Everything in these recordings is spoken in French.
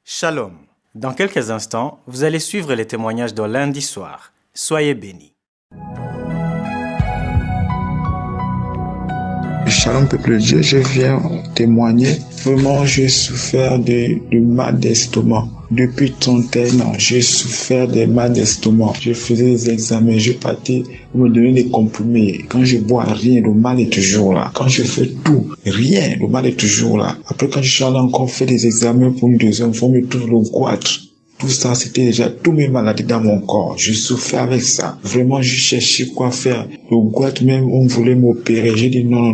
Shalom. Dans quelques instants, vous allez suivre les témoignages de lundi soir. Soyez bénis. Shalom peuple de Dieu, je viens témoigner. Vraiment, j'ai souffert de mal d'estomac. Depuis 31 ans, j'ai souffert de mal d'estomac. Je faisais des examens, je partais pour me donner des comprimés. Quand je bois rien, le mal est toujours là. Quand je fais tout, rien, le mal est toujours là. Après, quand je suis allé encore faire des examens pour une deuxième fois, on me trouve le goitre. Tout ça, c'était déjà tous mes maladies dans mon corps. Je souffrais avec ça. Vraiment, je cherchais quoi faire. Le goitre même, on voulait m'opérer. J'ai dit non.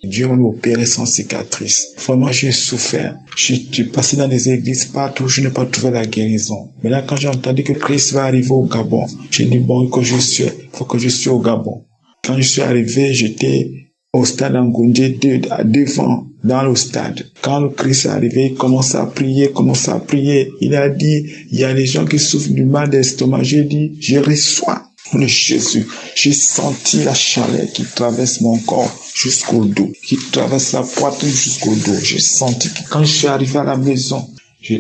Dieu m'a opéré sans cicatrice. Vraiment, j'ai souffert. Je suis passé dans les églises partout, je n'ai pas trouvé la guérison. Mais là, quand j'ai entendu que Christ va arriver au Gabon, j'ai dit bon, il faut que je sois au Gabon. Quand je suis arrivé, j'étais au stade Ngoundé devant, dans le stade. Quand le Christ est arrivé, il commence à prier. Il a dit, il y a des gens qui souffrent du mal d'estomac. J'ai dit, je reçois le Jésus. J'ai senti la chaleur qui traverse mon corps jusqu'au dos, qui traverse la poitrine jusqu'au dos. J'ai senti que quand je suis arrivé à la maison,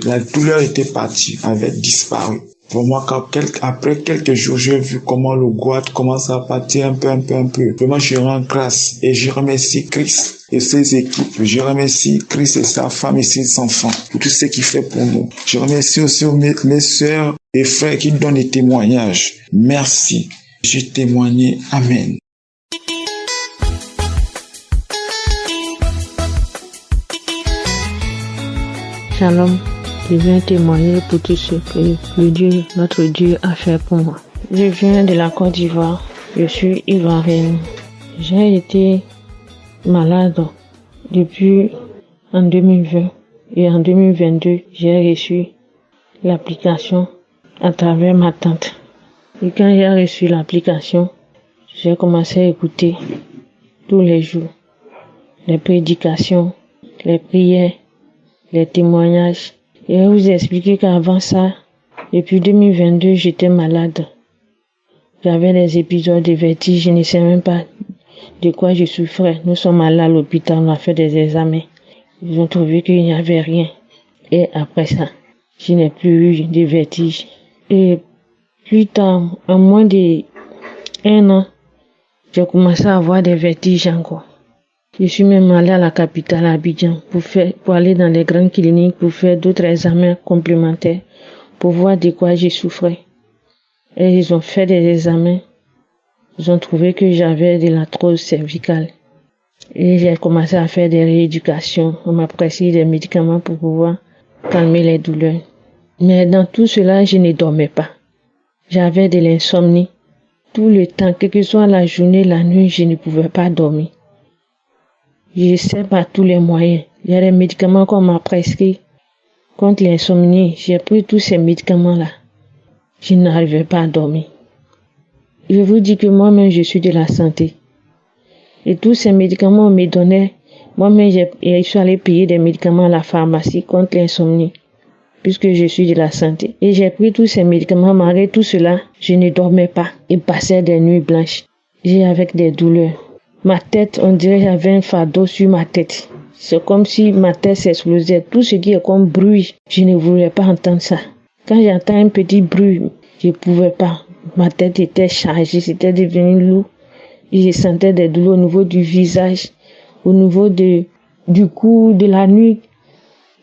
la douleur était partie, avait disparu. Pour moi, après quelques jours, j'ai vu comment le goitre commence à partir un peu. Vraiment, je rends grâce et je remercie Christ et ses équipes. Je remercie Christ et sa femme et ses enfants pour tout ce qu'il fait pour nous. Je remercie aussi mes sœurs et frères qui donnent des témoignages. Merci. J'ai témoigné. Amen. Shalom. Je viens témoigner pour tout ce que notre Dieu a fait pour moi. Je viens de la Côte d'Ivoire. Je suis ivoirienne. J'ai été malade depuis en 2020 et en 2022, j'ai reçu l'application à travers ma tante. Et quand j'ai reçu l'application, j'ai commencé à écouter tous les jours les prédications, les prières, les témoignages. Je vais vous expliquer qu'avant ça, depuis 2022, j'étais malade. J'avais des épisodes de vertige, je ne sais même pas de quoi je souffrais. Nous sommes allés à l'hôpital, on a fait des examens. Ils ont trouvé qu'il n'y avait rien. Et après ça, je n'ai plus eu de vertige. Et plus tard, en moins d'1 an, j'ai commencé à avoir des vertiges encore. Je suis même allé à la capitale, à Abidjan, pour aller dans les grandes cliniques, pour faire d'autres examens complémentaires, pour voir de quoi je souffrais. Et ils ont fait des examens. Ils ont trouvé que j'avais de l'arthrose cervicale. Et j'ai commencé à faire des rééducations. On m'a prescrit des médicaments pour pouvoir calmer les douleurs. Mais dans tout cela, je ne dormais pas. J'avais de l'insomnie. Tout le temps, quelle que soit la journée, la nuit, je ne pouvais pas dormir. J'essaie par tous les moyens. Il y a des médicaments qu'on m'a prescrits contre l'insomnie. J'ai pris tous ces médicaments-là. Je n'arrivais pas à dormir. Je vous dis que moi-même, je suis de la santé. Et tous ces médicaments, on me donnait. Moi-même, je suis allé payer des médicaments à la pharmacie contre l'insomnie, puisque je suis de la santé. Et j'ai pris tous ces médicaments. Malgré tout cela, je ne dormais pas et passais des nuits blanches. J'ai avec des douleurs. Ma tête, on dirait que j'avais un fardeau sur ma tête. C'est comme si ma tête s'explosait. Tout ce qui est comme bruit, je ne voulais pas entendre ça. Quand j'entends un petit bruit, je ne pouvais pas. Ma tête était chargée, c'était devenu lourd. Et je sentais des douleurs au niveau du visage, au niveau du cou, de la nuque.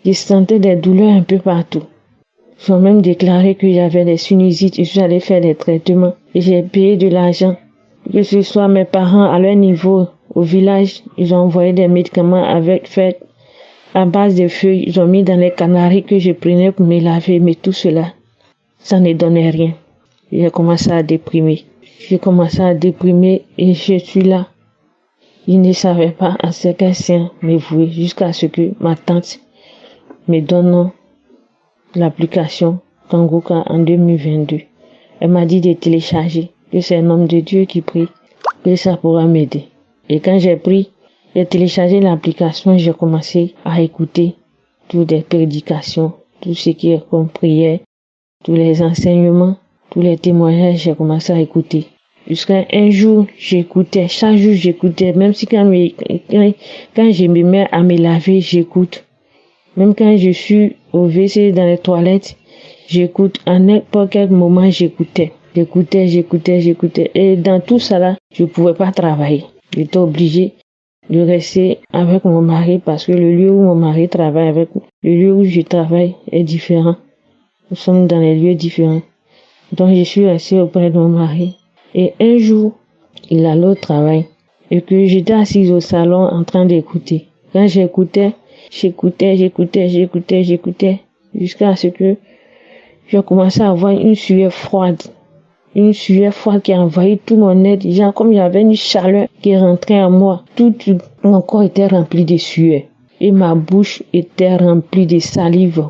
Je sentais des douleurs un peu partout. Ils ont même déclaré que j'avais des sinusites. Je suis allée faire des traitements et j'ai payé de l'argent. Que ce soit mes parents à leur niveau, au village, ils ont envoyé des médicaments fait à base de feuilles. Ils ont mis dans les canaries que je prenais pour me laver, mais tout cela, ça ne donnait rien. J'ai commencé à déprimer. Et je suis là. Je ne savais pas à ce qu'un saint me vouait jusqu'à ce que ma tante me donne l'application Kangoka en 2022. Elle m'a dit de télécharger, que c'est un homme de Dieu qui prie, que ça pourra m'aider. Et quand j'ai téléchargé l'application, j'ai commencé à écouter toutes les prédications, tout ce qui est comme prière, tous les enseignements, tous les témoignages, j'ai commencé à écouter. Jusqu'à un jour, j'écoutais, chaque jour j'écoutais, même si quand je me mets à me laver, j'écoute. Même quand je suis au WC dans les toilettes, j'écoute. À n'importe quel moment, j'écoutais. Et dans tout ça là, je pouvais pas travailler. J'étais obligée de rester avec mon mari parce que le lieu où mon mari travaille avec le lieu où je travaille est différent. Nous sommes dans les lieux différents. Donc je suis restée auprès de mon mari. Et un jour, il allait au travail et que j'étais assise au salon en train d'écouter. Quand j'écoutais jusqu'à ce que j'ai commencé à avoir une sueur froide qui a envahi tout mon être. Genre comme il y avait une chaleur qui rentrait en moi. Tout mon corps était rempli de sueur et ma bouche était remplie de salive.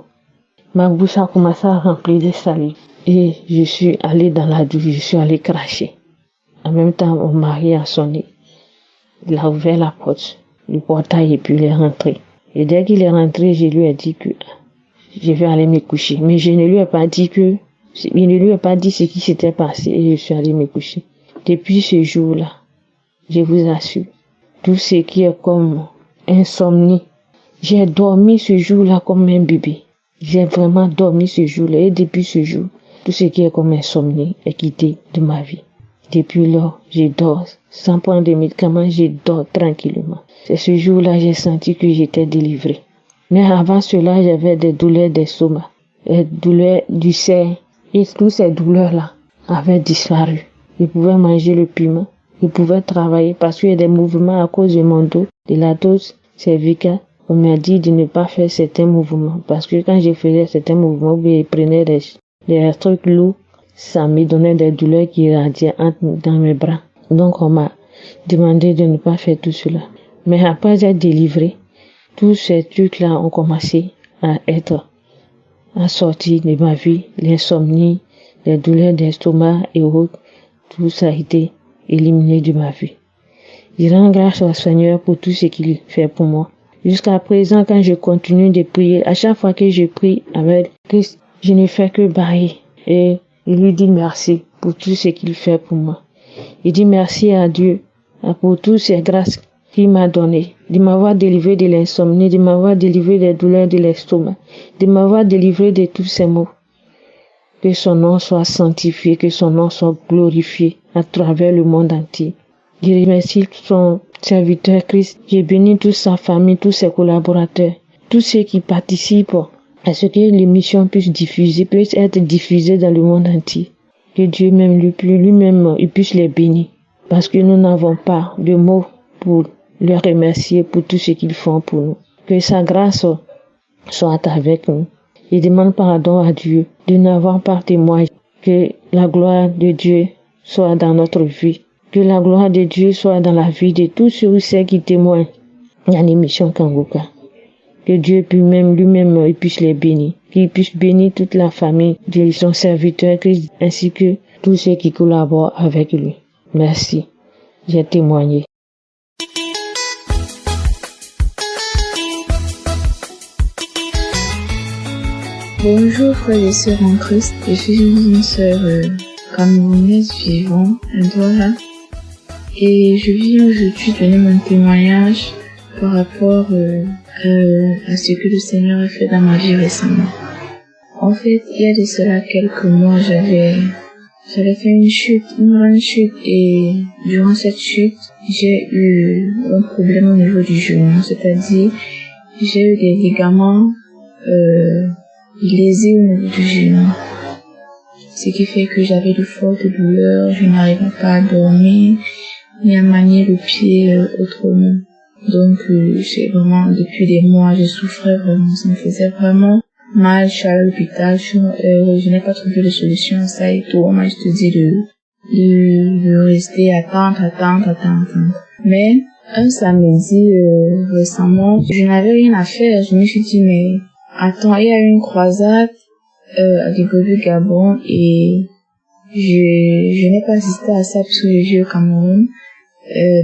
Ma bouche a commencé à remplir de salive et je suis allée dans la douche, je suis allée cracher. En même temps, mon mari a sonné. Il a ouvert la porte, le portail et puis il est rentré. Et dès qu'il est rentré, je lui ai dit que je vais aller me coucher. Mais je ne lui ai pas dit ce qui s'était passé et je suis allée me coucher. Depuis ce jour-là, je vous assure, tout ce qui est comme insomnie, j'ai dormi ce jour-là comme un bébé. J'ai vraiment dormi ce jour-là et depuis ce jour, tout ce qui est comme insomnie est quitté de ma vie. Depuis lors, je dors sans prendre de médicaments, je dors tranquillement. C'est ce jour-là j'ai senti que j'étais délivrée. Mais avant cela, j'avais des douleurs d'estomac, des douleurs du sein et toutes ces douleurs-là avaient disparu. Je pouvais manger le piment, je pouvais travailler parce qu'il y a des mouvements à cause de mon dos, de la dose cervicale. On m'a dit de ne pas faire certains mouvements parce que quand je faisais certains mouvements, je prenais des trucs lourds, ça me donnait des douleurs qui irradiaient dans mes bras. Donc on m'a demandé de ne pas faire tout cela. Mais après être délivré, tous ces trucs-là ont commencé à sortir de ma vie, l'insomnie, les douleurs d'estomac et autres, tout ça a été éliminé de ma vie. Je rends grâce au Seigneur pour tout ce qu'il fait pour moi. Jusqu'à présent, quand je continue de prier, à chaque fois que je prie avec Christ, je ne fais que bailler et lui dire merci pour tout ce qu'il fait pour moi. Je dis merci à Dieu pour toutes ces grâces qu'il m'a données, de m'avoir délivré de l'insomnie, de m'avoir délivré des douleurs de l'estomac, de m'avoir délivré de tous ces maux. Que son nom soit sanctifié, que son nom soit glorifié à travers le monde entier. Je remercie son serviteur Christ. Je bénis toute sa famille, tous ses collaborateurs, tous ceux qui participent à ce que l'émission puisse être diffusée dans le monde entier. Que Dieu même lui-même il puisse les bénir. Parce que nous n'avons pas de mots pour les remercier pour tout ce qu'ils font pour nous. Que sa grâce soit avec nous. Je demande pardon à Dieu de n'avoir pas témoigné. Que la gloire de Dieu soit dans notre vie. Que la gloire de Dieu soit dans la vie de tous ceux ou celles qui témoignent dans l'émission Kangoka. Que Dieu lui-même puisse les bénir. Qu'il puisse bénir toute la famille de son serviteur Christ ainsi que tous ceux qui collaborent avec lui. Merci. J'ai témoigné. Bonjour frères et sœurs en Christ, je suis une sœur camerounaise vivant à Douala et je viens aujourd'hui donner mon témoignage par rapport à ce que le Seigneur a fait dans ma vie récemment. En fait, il y a de cela quelques mois, j'avais fait une grande chute et durant cette chute, j'ai eu un problème au niveau du genou, c'est-à-dire j'ai eu des ligaments lésés au niveau du genou. Ce qui fait que j'avais de fortes douleurs, je n'arrivais pas à dormir, ni à manier le pied autrement. Donc c'est vraiment, depuis des mois, je souffrais vraiment, ça me faisait vraiment mal, je suis allée à l'hôpital, je n'ai pas trouvé de solution à ça et tout, on m'a juste dit de rester, attendre. Mais un samedi récemment, je n'avais rien à faire, je me suis dit mais attends, il y a eu une croisade à Libreville, Gabon et je n'ai pas assisté à ça parce que je vis au Cameroun.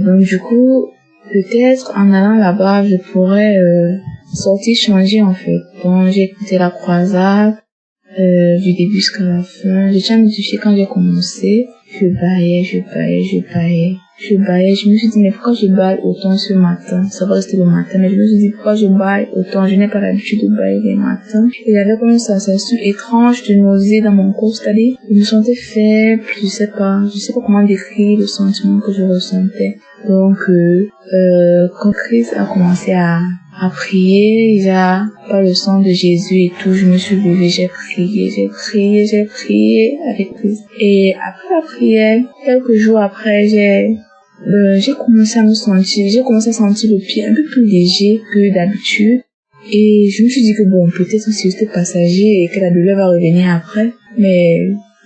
Donc du coup, peut-être en allant là-bas, je pourrais sortir changer en fait. Donc j'ai écouté la croisade, du début jusqu'à la fin. Je tiens à me toucher quand j'ai commencé. Je baillais. Je me suis dit, mais pourquoi je baille autant ce matin? Ça va rester le matin, mais je me suis dit, pourquoi je baille autant? Je n'ai pas l'habitude de bailler les matins. Et j'avais comme une sensation étrange de nausée dans mon corps, c'est-à-dire, je me sentais faible, je sais pas comment décrire le sentiment que je ressentais. Donc, quand Christ a commencé à prier, il y a pas le sang de Jésus et tout, je me suis levée, j'ai prié avec Christ. Et après la prière, quelques jours après, j'ai commencé à sentir le pied un peu plus léger que d'habitude. Et je me suis dit que bon, peut-être c'est juste passager et que la douleur va revenir après. Mais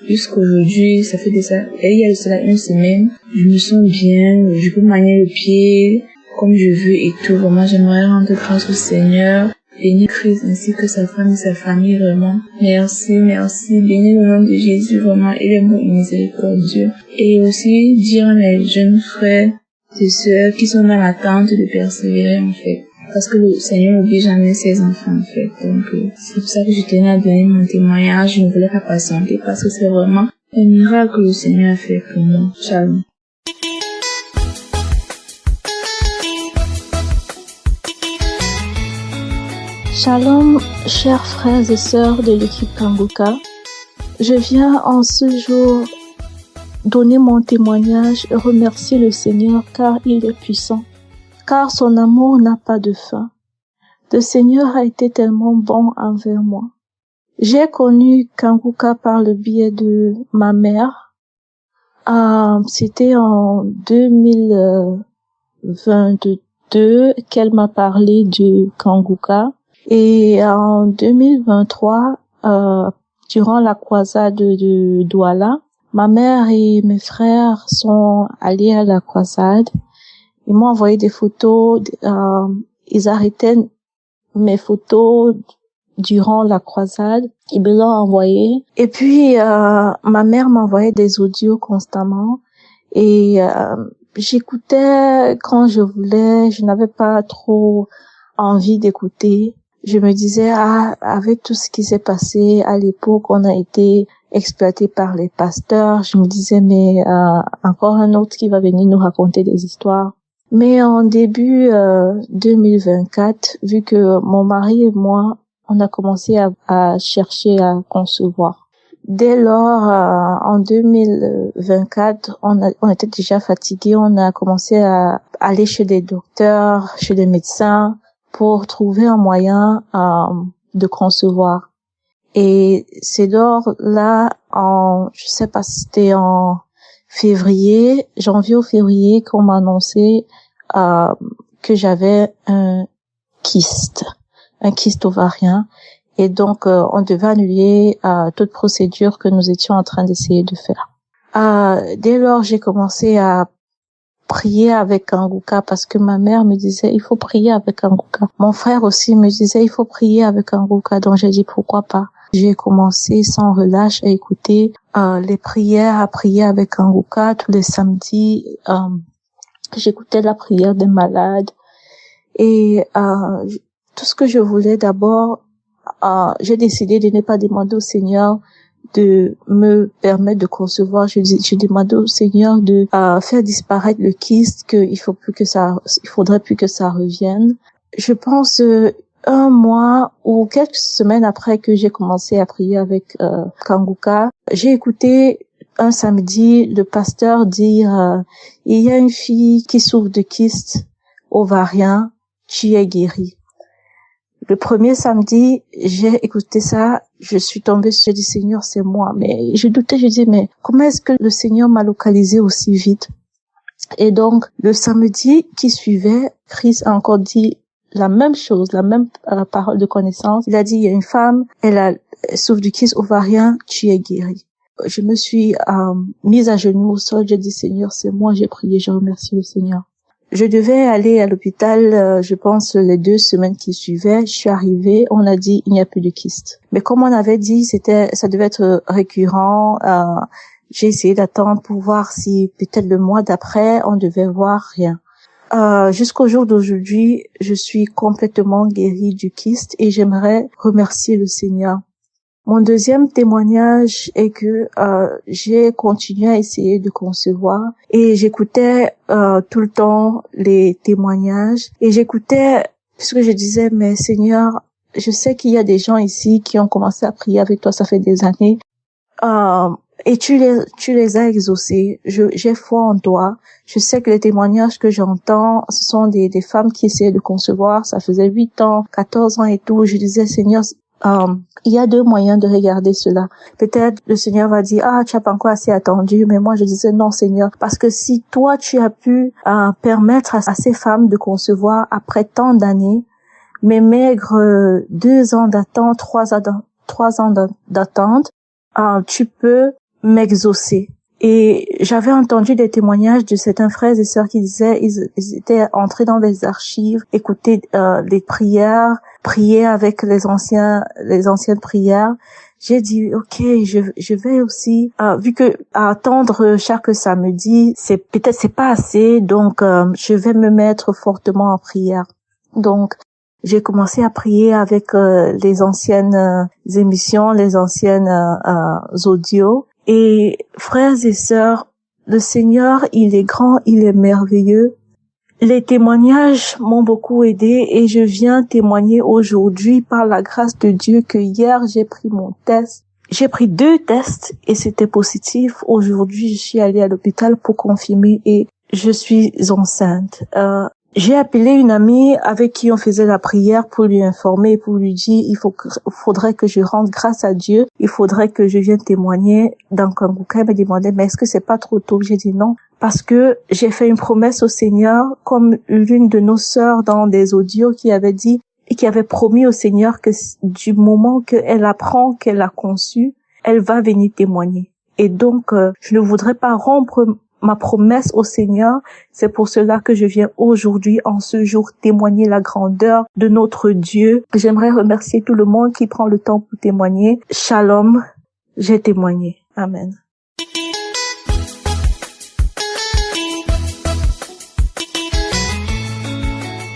jusqu'aujourd'hui, ça fait déjà, il y a de cela une semaine, je me sens bien, je peux manier le pied comme je veux et tout. Vraiment, j'aimerais rendre grâce au Seigneur, bénir Christ ainsi que sa femme et sa famille, vraiment. Merci. Bénis le nom de Jésus, vraiment, et le mot miséricordieux. Et aussi, dire à mes jeunes frères et sœurs qui sont dans l'attente de persévérer, en fait. Parce que le Seigneur n'oublie jamais ses enfants, en fait. Donc, c'est pour ça que je tenais à donner mon témoignage. Je ne voulais pas patienter parce que c'est vraiment un miracle que le Seigneur a fait pour moi. Shalom. Shalom, chers frères et sœurs de l'équipe Kanguka. Je viens en ce jour donner mon témoignage et remercier le Seigneur car il est puissant, car son amour n'a pas de fin. Le Seigneur a été tellement bon envers moi. J'ai connu Kanguka par le biais de ma mère. C'était en 2022 qu'elle m'a parlé de Kanguka. Et en 2023, durant la croisade de Douala, ma mère et mes frères sont allés à la croisade. Ils m'ont envoyé des photos. Ils arrêtaient mes photos durant la croisade. Ils me l'ont envoyé. Et puis, ma mère m'envoyait des audios constamment. Et j'écoutais quand je voulais. Je n'avais pas trop envie d'écouter. Je me disais, avec tout ce qui s'est passé à l'époque, on a été exploité par les pasteurs. Je me disais, mais encore un autre qui va venir nous raconter des histoires. Mais en début 2024, vu que mon mari et moi, on a commencé à chercher à concevoir. Dès lors, en 2024, on était déjà fatigués. On a commencé à aller chez des docteurs, chez des médecins, pour trouver un moyen de concevoir. Et c'est lors là, je sais pas si c'était en janvier ou février, qu'on m'a annoncé que j'avais un kyste ovarien. Et donc, on devait annuler toute procédure que nous étions en train d'essayer de faire. Dès lors, j'ai commencé à prier avec Kanguka parce que ma mère me disait il faut prier avec Kanguka. Mon frère aussi me disait il faut prier avec Kanguka. Donc j'ai dit pourquoi pas. J'ai commencé sans relâche à écouter les prières, à prier avec Kanguka tous les samedis. J'écoutais la prière des malades et tout ce que je voulais d'abord, j'ai décidé de ne pas demander au Seigneur de me permettre de concevoir. Je demandais au Seigneur de faire disparaître le kyste, il faudrait plus que ça revienne. Je pense un mois ou quelques semaines après que j'ai commencé à prier avec Kanguka, j'ai écouté un samedi le pasteur dire il y a une fille qui souffre de kyste ovarien, tu es guérie. Le premier samedi, j'ai écouté ça, je suis tombée, j'ai dit Seigneur, c'est moi. Mais je doutais, je dis mais comment est-ce que le Seigneur m'a localisé aussi vite? Et donc, le samedi qui suivait, Christ a encore dit la même chose, la même parole de connaissance. Il a dit, il y a une femme, elle souffre du kyste ovarien, tu es guérie. Je me suis mise à genoux au sol, j'ai dit Seigneur, c'est moi, j'ai prié, je remercie le Seigneur. Je devais aller à l'hôpital, je pense, les 2 semaines qui suivaient. Je suis arrivée, on a dit, il n'y a plus de kyste. Mais comme on avait dit, ça devait être récurrent. J'ai essayé d'attendre pour voir si peut-être le mois d'après, on devait voir rien. Jusqu'au jour d'aujourd'hui, je suis complètement guérie du kyste et j'aimerais remercier le Seigneur. Mon deuxième témoignage est que j'ai continué à essayer de concevoir et j'écoutais tout le temps les témoignages et j'écoutais puisque je disais mais Seigneur, je sais qu'il y a des gens ici qui ont commencé à prier avec toi, ça fait des années. Et tu les as exaucés. J'ai foi en toi. Je sais que les témoignages que j'entends, ce sont des femmes qui essaient de concevoir. Ça faisait 8 ans, 14 ans et tout. Je disais, Seigneur, il y a 2 moyens de regarder cela. Peut-être le Seigneur va dire, tu n'as pas encore assez attendu. Mais moi, je disais, non, Seigneur. Parce que si toi, tu as pu permettre à ces femmes de concevoir après tant d'années, mes maigres 2 ans d'attente, 3 ans d'attente, tu peux m'exaucer. Et j'avais entendu des témoignages de certains frères et sœurs qui disaient ils étaient entrés dans les archives, écoutaient les prières, prier avec les anciennes prières. J'ai dit ok, je vais aussi vu que attendre chaque samedi c'est pas assez, donc je vais me mettre fortement en prière. Donc j'ai commencé à prier avec les anciennes émissions, les anciennes audios. Et frères et sœurs, le Seigneur, il est grand, il est merveilleux. Les témoignages m'ont beaucoup aidé et je viens témoigner aujourd'hui par la grâce de Dieu que hier j'ai pris mon test. J'ai pris 2 tests et c'était positif. Aujourd'hui, je suis allée à l'hôpital pour confirmer et je suis enceinte. J'ai appelé une amie avec qui on faisait la prière pour lui informer, pour lui dire faudrait que je rende grâce à Dieu, il faudrait que je vienne témoigner dans Kanguka. Elle m'a demandé, mais est-ce que c'est pas trop tôt? J'ai dit non, parce que j'ai fait une promesse au Seigneur, comme l'une de nos sœurs dans des audios qui avait dit et qui avait promis au Seigneur que du moment qu'elle apprend qu'elle a conçu, elle va venir témoigner. Et donc, je ne voudrais pas rompre ma promesse au Seigneur. C'est pour cela que je viens aujourd'hui, en ce jour, témoigner la grandeur de notre Dieu. J'aimerais remercier tout le monde qui prend le temps pour témoigner. Shalom, j'ai témoigné. Amen.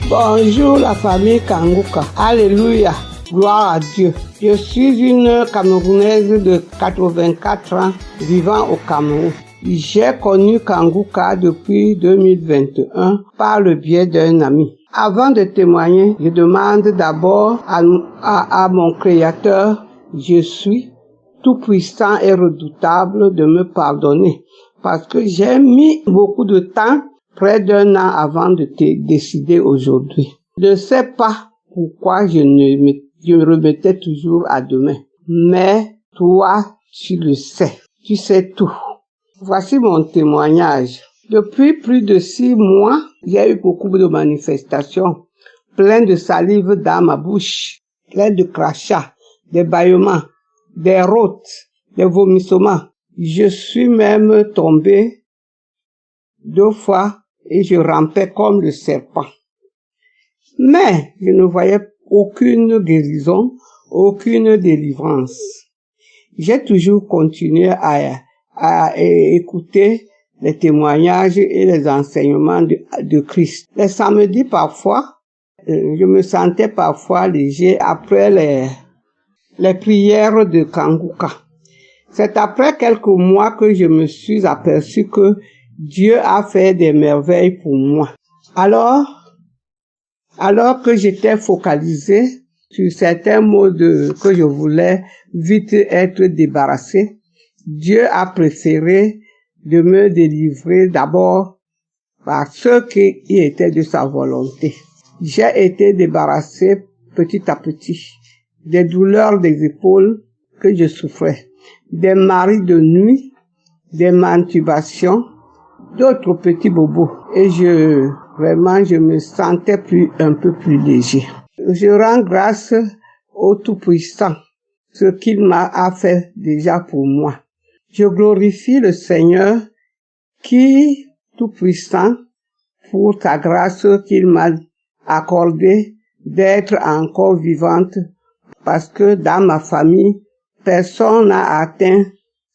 Bonjour la famille Kanguka. Alléluia. Gloire à Dieu. Je suis une Camerounaise de 84 ans vivant au Cameroun. J'ai connu Kanguka depuis 2021 par le biais d'un ami. Avant de témoigner, je demande d'abord à mon Créateur, je suis tout-puissant et redoutable, de me pardonner. Parce que j'ai mis beaucoup de temps, près d'1 an avant de te décider aujourd'hui. Je ne sais pas pourquoi je me remettais toujours à demain. Mais toi, tu le sais. Tu sais tout. Voici mon témoignage. Depuis plus de 6 mois, il y a eu beaucoup de manifestations, plein de salive dans ma bouche, plein de crachats, des bâillements, des rôtes, des vomissements. Je suis même tombée 2 fois et je rampais comme le serpent. Mais je ne voyais aucune guérison, aucune délivrance. J'ai toujours continué à écouter les témoignages et les enseignements de Christ. Les samedis parfois, je me sentais parfois léger après les prières de Kanguka. C'est après quelques mois que je me suis aperçu que Dieu a fait des merveilles pour moi. Alors que j'étais focalisé sur certains mots que je voulais vite être débarrassé, Dieu a préféré de me délivrer d'abord par ce qui était de sa volonté. J'ai été débarrassé petit à petit des douleurs des épaules que je souffrais, des maris de nuit, des mantubations, d'autres petits bobos. Et je me sentais un peu plus léger. Je rends grâce au Tout-Puissant, ce qu'il m'a fait déjà pour moi. Je glorifie le Seigneur qui, Tout-Puissant, pour ta grâce qu'il m'a accordée d'être encore vivante, parce que dans ma famille, personne n'a atteint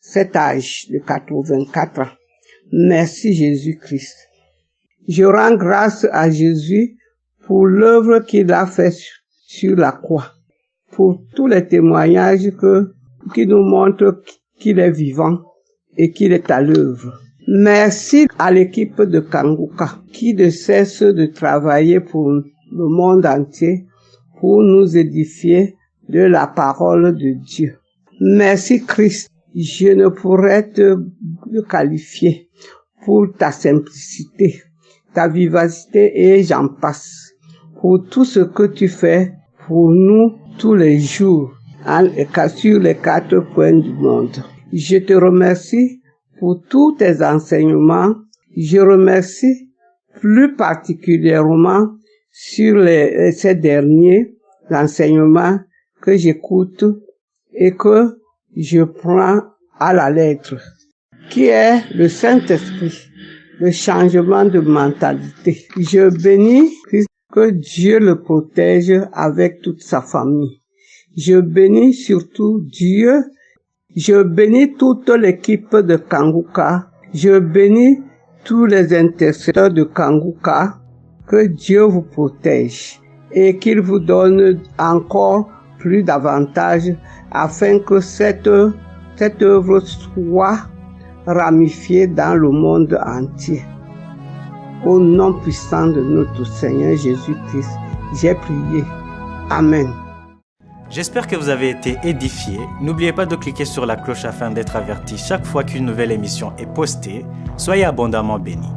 cet âge de 84 ans. Merci Jésus-Christ. Je rends grâce à Jésus pour l'œuvre qu'il a fait sur la croix, pour tous les témoignages que qui nous montre qu'il est vivant et qu'il est à l'œuvre. Merci à l'équipe de Kanguka qui ne cesse de travailler pour le monde entier pour nous édifier de la parole de Dieu. Merci Christ, je ne pourrais te qualifier pour ta simplicité, ta vivacité et j'en passe, pour tout ce que tu fais pour nous tous les jours, sur les 4 coins du monde. Je te remercie pour tous tes enseignements. Je remercie plus particulièrement sur ces derniers enseignements que j'écoute et que je prends à la lettre, qui est le Saint-Esprit, le changement de mentalité. Je bénis Christ, que Dieu le protège avec toute sa famille. Je bénis surtout Dieu. Je bénis toute l'équipe de Kanguka. Je bénis tous les intercesseurs de Kanguka. Que Dieu vous protège et qu'il vous donne encore plus d'avantages afin que cette œuvre soit ramifiée dans le monde entier. Au nom puissant de notre Seigneur Jésus-Christ, j'ai prié. Amen. J'espère que vous avez été édifiés. N'oubliez pas de cliquer sur la cloche afin d'être averti chaque fois qu'une nouvelle émission est postée. Soyez abondamment bénis.